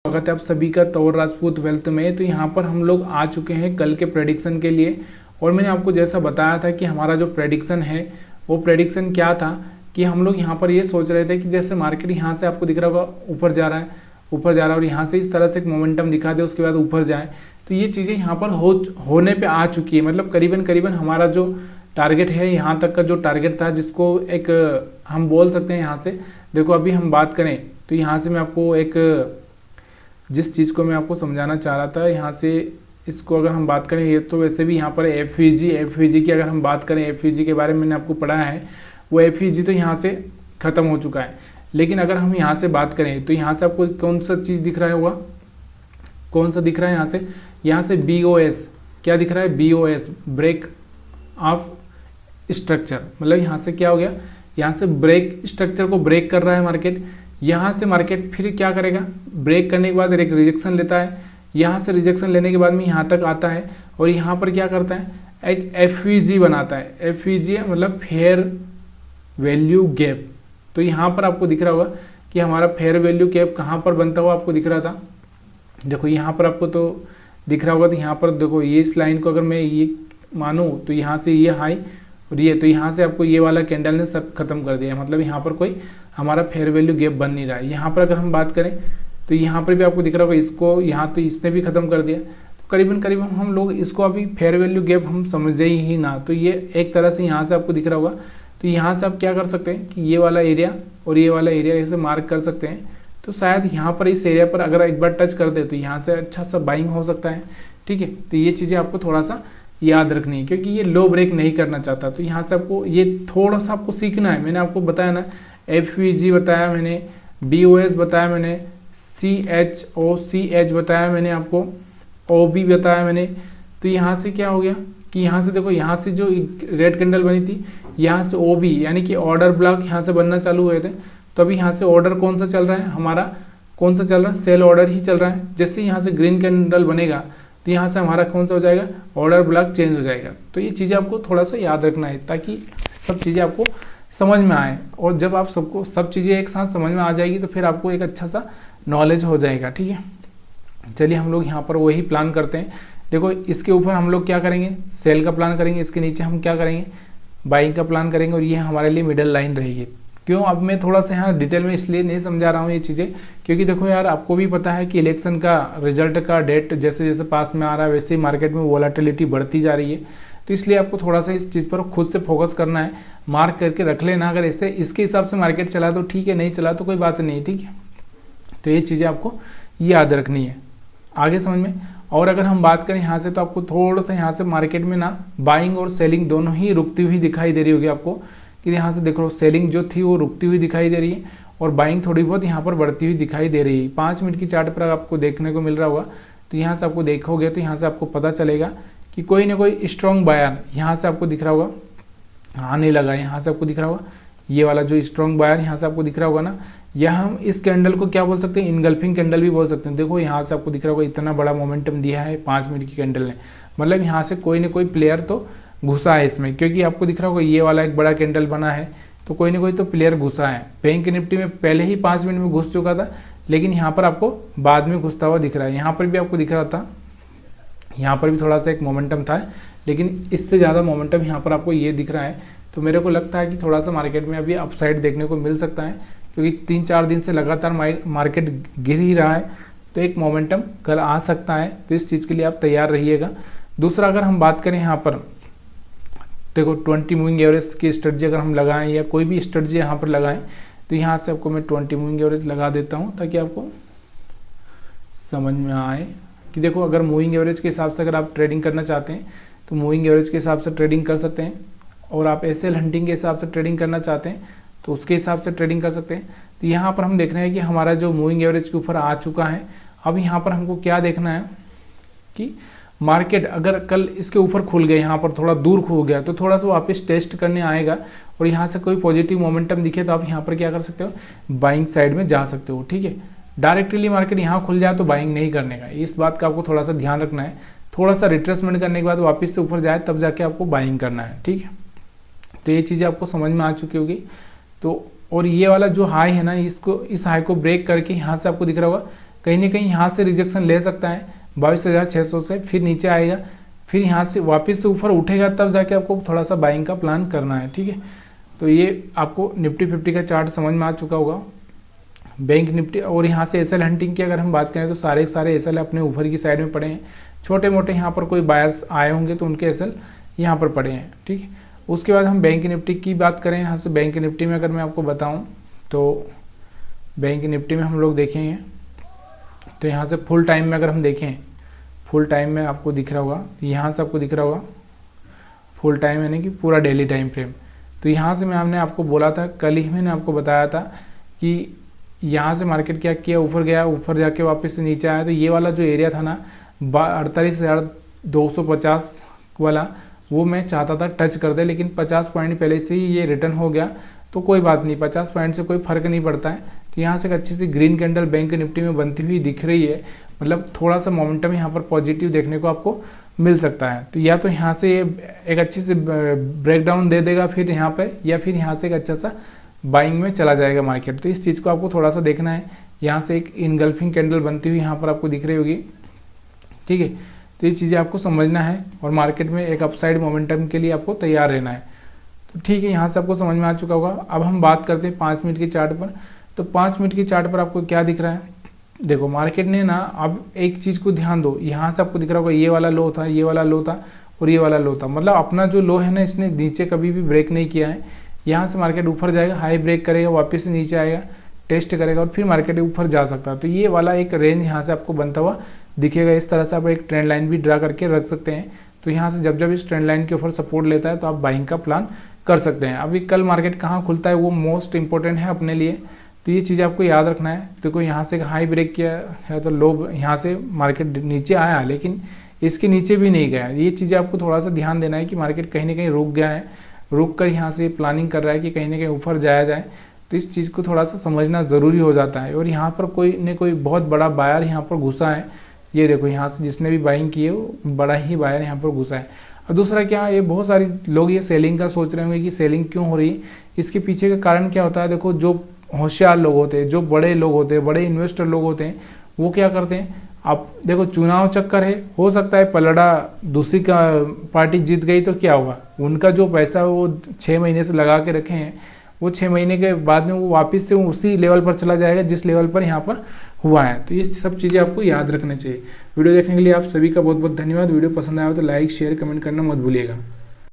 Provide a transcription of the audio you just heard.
स्वागत है आप सभी का तौर राजपूत वेल्थ में। तो यहाँ पर हम लोग आ चुके हैं कल के प्रेडिक्शन के लिए। और मैंने आपको जैसा बताया था कि हमारा जो प्रेडिक्शन है वो प्रेडिक्शन क्या था कि हम लोग यहाँ पर ये सोच रहे थे कि जैसे मार्केट यहाँ से आपको दिख रहा होगा ऊपर जा रहा है और यहाँ से इस तरह से एक मोमेंटम दिखा दे उसके बाद ऊपर जाए। तो ये चीज़ें यहाँ पर होने पे आ चुकी है। मतलब करीबन हमारा जो टारगेट है यहाँ तक का जो टारगेट था जिसको एक हम बोल सकते हैं यहाँ से देखो अभी हम बात करें तो यहाँ से मैं आपको एक जिस चीज़ को मैं आपको समझाना चाह रहा था यहाँ से इसको अगर हम बात करें ये तो वैसे भी यहाँ पर एफ की अगर हम बात करें एफ के बारे में मैंने आपको पढ़ा है वो एफ तो यहाँ से ख़त्म हो चुका है। लेकिन अगर हम यहाँ से बात करें तो यहाँ से आपको कौन सा चीज़ दिख रहा होगा, कौन सा दिख रहा है यहाँ से BOS क्या दिख रहा है, BOS ब्रेक ऑफ स्ट्रक्चर। मतलब यहाँ से क्या हो गया, यहाँ से ब्रेक स्ट्रक्चर को ब्रेक कर रहा है मार्केट। यहाँ से मार्केट फिर क्या करेगा, ब्रेक करने के बाद एक रिजेक्शन लेता है, यहाँ से रिजेक्शन लेने के बाद में यहाँ तक आता है और यहाँ पर क्या करता है एक FVG बनाता है। FVG मतलब फेयर वैल्यू गैप। तो यहाँ पर आपको दिख रहा होगा कि हमारा फेयर वैल्यू गैप कहाँ पर बनता हुआ आपको दिख रहा था। देखो यहाँ पर आपको तो दिख रहा होगा। तो यहाँ पर देखो ये इस लाइन को अगर मैं ये मानूँ तो यहाँ से ये हाई और ये तो यहाँ से आपको ये वाला कैंडल ने सब खत्म कर दिया। मतलब यहाँ पर कोई हमारा फेयर वैल्यू गैप बन नहीं रहा है। यहाँ पर अगर हम बात करें तो यहाँ पर भी आपको दिख रहा होगा इसको यहाँ तो इसने भी खत्म कर दिया। तो करीबन हम लोग इसको अभी फेयर वैल्यू गैप हम समझे ही ना। तो ये एक तरह से यहाँ से आपको दिख रहा होगा। तो यहाँ से आप क्या कर सकते हैं कि ये वाला एरिया और ये वाला एरिया ऐसे मार्क कर सकते हैं। तो शायद यहाँ पर इस एरिया पर अगर एक बार टच कर दे तो यहाँ से अच्छा सा बाइंग हो सकता है। ठीक है, तो ये चीज़ें आपको थोड़ा सा याद रखनी है क्योंकि ये लो ब्रेक नहीं करना चाहता। तो यहाँ से आपको ये थोड़ा सा आपको सीखना है। मैंने आपको बताया ना FVG बताया मैंने, BOS बताया मैंने, CHOCH बताया मैंने आपको, OB बताया मैंने। तो यहाँ से क्या हो गया कि यहाँ से देखो यहाँ से जो रेड कैंडल बनी थी यहाँ से OB यानी कि ऑर्डर ब्लॉक यहाँ से बनना चालू हुए थे। तो अभी यहाँ से ऑर्डर कौन सा चल रहा है हमारा, कौन सा चल रहा है, सेल ऑर्डर ही चल रहा है। जैसे यहाँ से ग्रीन कैंडल बनेगा तो यहाँ से हमारा कौन सा हो जाएगा, ऑर्डर ब्लॉक चेंज हो जाएगा। तो ये चीज़ें आपको थोड़ा सा याद रखना है ताकि सब चीज़ें आपको समझ में आए। और जब आप सबको सब चीज़ें एक साथ समझ में आ जाएगी तो फिर आपको एक अच्छा सा नॉलेज हो जाएगा। ठीक है, चलिए हम लोग यहाँ पर वही प्लान करते हैं। देखो इसके ऊपर हम लोग क्या करेंगे, सेल का प्लान करेंगे, इसके नीचे हम क्या करेंगे, बाइंग का प्लान करेंगे और ये हमारे लिए मिडल लाइन रहेगी। क्यों, अब मैं थोड़ा सा यहाँ डिटेल में इसलिए नहीं समझा रहा हूँ ये चीज़ें क्योंकि देखो यार आपको भी पता है कि इलेक्शन का रिजल्ट का डेट जैसे जैसे पास में आ रहा है वैसे ही मार्केट में वोलेटिलिटी बढ़ती जा रही है। तो इसलिए आपको थोड़ा सा इस चीज़ पर खुद से फोकस करना है, मार्क करके रख लेना। अगर इससे इसके हिसाब से मार्केट चला तो ठीक है, नहीं चला तो कोई बात नहीं। ठीक है, तो ये चीज़ें आपको याद रखनी है आगे समझ में। और अगर हम बात करें यहाँ से तो आपको थोड़ा सा यहाँ से मार्केट में ना बाइंग और सेलिंग दोनों ही रुकती हुई दिखाई दे रही होगी आपको कि यहाँ से देखो सेलिंग जो थी वो रुकती हुई दिखाई दे रही है और बाइंग थोड़ी बहुत यहाँ पर बढ़ती हुई दिखाई दे रही है। 5 मिनट की चार्ट पर आपको देखने को मिल रहा होगा। तो यहाँ से आपको देखोगे तो यहाँ से आपको पता चलेगा कि कोई ना कोई स्ट्रॉन्ग बायर यहाँ से आपको दिख रहा होगा आने लगा। यहाँ से आपको दिख रहा होगा ये वाला जो स्ट्रॉन्ग बायर यहाँ से आपको दिख रहा होगा ना, या हम इस कैंडल को क्या बोल सकते हैं, इनगल्फिंग कैंडल भी बोल सकते हैं। देखो यहाँ से आपको दिख रहा होगा इतना बड़ा मोमेंटम दिया है 5 मिनट की कैंडल ने। मतलब यहाँ से कोई ना कोई प्लेयर तो घुसा है इसमें क्योंकि आपको दिख रहा होगा ये वाला एक बड़ा कैंडल बना है तो कोई ना कोई तो प्लेयर घुसा है। बैंक निफ्टी में पहले ही 5 मिनट में घुस चुका था लेकिन यहाँ पर आपको बाद में घुसता हुआ दिख रहा है। यहाँ पर भी आपको दिख रहा था, यहाँ पर भी थोड़ा सा एक मोमेंटम था लेकिन इससे ज़्यादा मोमेंटम यहाँ पर आपको ये दिख रहा है। तो मेरे को लगता है कि थोड़ा सा मार्केट में अभी अपसाइड देखने को मिल सकता है क्योंकि 3-4 दिन से लगातार मार्केट गिर ही रहा है। तो एक मोमेंटम कल आ सकता है, तो इस चीज़ के लिए आप तैयार रहिएगा। दूसरा अगर हम बात करें यहाँ पर देखो 20 मूविंग एवरेज की स्ट्रेटजी अगर हम लगाएं या कोई भी स्ट्रेटजी यहाँ पर लगाएं तो यहाँ से आपको मैं 20 मूविंग एवरेज लगा देता हूँ ताकि आपको समझ में आए कि देखो अगर मूविंग एवरेज के हिसाब से अगर आप ट्रेडिंग करना चाहते हैं तो मूविंग एवरेज के हिसाब से ट्रेडिंग कर सकते हैं और आप एसएल हंटिंग के हिसाब से ट्रेडिंग करना चाहते हैं तो उसके हिसाब से ट्रेडिंग कर सकते हैं। तो यहाँ पर हम देख रहे हैं कि हमारा जो मूविंग एवरेज के ऊपर आ चुका है। अब यहाँ पर हमको क्या देखना है कि मार्केट अगर कल इसके ऊपर खुल गया, यहाँ पर थोड़ा दूर खुल गया तो थोड़ा सा वापस टेस्ट करने आएगा और यहाँ से कोई पॉजिटिव मोमेंटम दिखे तो आप यहाँ पर क्या कर सकते हो, बाइंग साइड में जा सकते हो। ठीक है, डायरेक्टली मार्केट यहाँ खुल जाए तो बाइंग नहीं करने का, इस बात का आपको थोड़ा सा ध्यान रखना है। थोड़ा सा रिट्रेसमेंट करने के बाद वापस से ऊपर जाए तब जाके आपको बाइंग करना है। ठीक है, तो ये चीज़ें आपको समझ में आ चुकी होगी। तो और ये वाला जो हाई है ना, इसको इस हाई को ब्रेक करके यहाँ से आपको दिख रहा होगा कहीं ना कहीं यहाँ से रिजेक्शन ले सकता है 22,600 से, फिर नीचे आएगा, फिर यहाँ से वापस से ऊपर उठेगा, तब जाके आपको थोड़ा सा बाइंग का प्लान करना है। ठीक है, तो ये आपको निफ्टी 50 का चार्ट समझ में आ चुका होगा, बैंक निफ्टी। और यहाँ से एसएल हंटिंग की अगर हम बात करें तो सारे के सारे एसएल अपने ऊपर की साइड में पड़े हैं, छोटे मोटे यहाँ पर कोई बायर्स आए होंगे तो उनके एसएल यहाँ पर पड़े हैं। ठीक है, उसके बाद हम बैंक निफ्टी की बात करें। यहाँ से बैंक निफ्टी में अगर मैं आपको बताऊँ तो बैंक निफ्टी में हम लोग देखेंगे तो यहाँ से फुल टाइम में अगर हम देखें, फुल टाइम में आपको दिख रहा होगा, यहाँ से आपको दिख रहा होगा फुल टाइम यानी कि पूरा डेली टाइम फ्रेम। तो यहाँ से हमने आपको बोला था, कल ही मैंने आपको बताया था कि यहाँ से मार्केट क्या किया, ऊपर गया, ऊपर जाके वापस से नीचे आया। तो ये वाला जो एरिया था ना 48,250 वाला, वो मैं चाहता था टच कर दे, लेकिन 50 पॉइंट पहले से ही ये रिटर्न हो गया, तो कोई बात नहीं, 50 पॉइंट से कोई फर्क नहीं पड़ता है। तो यहाँ से एक अच्छी सी ग्रीन कैंडल बैंक निफ्टी में बनती हुई दिख रही है, मतलब थोड़ा सा मोमेंटम यहाँ पर पॉजिटिव देखने को आपको मिल सकता है। तो या तो यहाँ से एक अच्छी से ब्रेकडाउन दे देगा फिर यहाँ पे, या फिर यहाँ से एक अच्छा सा बाइंग में चला जाएगा मार्केट। तो इस चीज़ को आपको थोड़ा सा देखना है। यहाँ से एक इनगल्फिंग कैंडल बनती हुई यहाँ पर आपको दिख रही होगी। ठीक है, तो ये चीज़ें आपको समझना है और मार्केट में एक अपसाइड मोमेंटम के लिए आपको तैयार रहना है। तो ठीक है, यहाँ से आपको समझ में आ चुका होगा। अब हम बात करते हैं 5 मिनट के चार्ट पर। तो 5 मिनट के चार्ट पर आपको क्या दिख रहा है, देखो मार्केट ने ना, अब एक चीज़ को ध्यान दो, यहाँ से आपको दिख रहा होगा ये वाला लो था, ये वाला लो था और ये वाला लो था, मतलब अपना जो लो है ना, इसने नीचे कभी भी ब्रेक नहीं किया है। यहाँ से मार्केट ऊपर जाएगा, हाई ब्रेक करेगा, वापस से नीचे आएगा, टेस्ट करेगा और फिर मार्केट ऊपर जा सकता है। तो ये वाला एक रेंज यहाँ से आपको बनता हुआ दिखेगा। इस तरह से आप एक ट्रेंड लाइन भी ड्रा करके रख सकते हैं। तो यहाँ से जब जब इस ट्रेंड लाइन के ऊपर सपोर्ट लेता है तो आप बाइंग का प्लान कर सकते हैं। अभी कल मार्केट कहाँ खुलता है वो मोस्ट इंपॉर्टेंट है अपने लिए, तो ये चीज़ आपको याद रखना है। देखो यहाँ से हाई ब्रेक किया है तो लो, यहाँ से मार्केट नीचे आया लेकिन इसके नीचे भी नहीं गया। ये चीज़ें आपको थोड़ा सा ध्यान देना है कि मार्केट कहीं ना कहीं रुक गया है, रुक कर यहाँ से प्लानिंग कर रहा है कि कहीं ना कहीं ऊपर जाया जाए। तो इस चीज़ को थोड़ा सा समझना ज़रूरी हो जाता है। और यहाँ पर कोई ने कोई बहुत बड़ा बायर यहाँ पर घुसा है, ये देखो यहाँ से जिसने भी बाइंग की है वो बड़ा ही बायर यहाँ पर घुसा है। और दूसरा क्या, ये बहुत सारे लोग ये सेलिंग का सोच रहे होंगे कि सेलिंग क्यों हो रही है, इसके पीछे का कारण क्या होता है। देखो जो होशियार लोग होते हैं, जो बड़े लोग होते हैं, बड़े इन्वेस्टर लोग होते हैं, वो क्या करते हैं, आप देखो चुनाव चक्कर है, हो सकता है पलड़ा दूसरी का पार्टी जीत गई तो क्या होगा, उनका जो पैसा वो 6 महीने से लगा के रखे हैं, वो 6 महीने के बाद में वो वापस से उसी लेवल पर चला जाएगा जिस लेवल पर यहाँ पर हुआ है। तो ये सब चीज़ें आपको याद रखना चाहिए। वीडियो देखने के लिए आप सभी का बहुत बहुत धन्यवाद। वीडियो पसंद आया हो तो लाइक शेयर कमेंट करना मत भूलिएगा।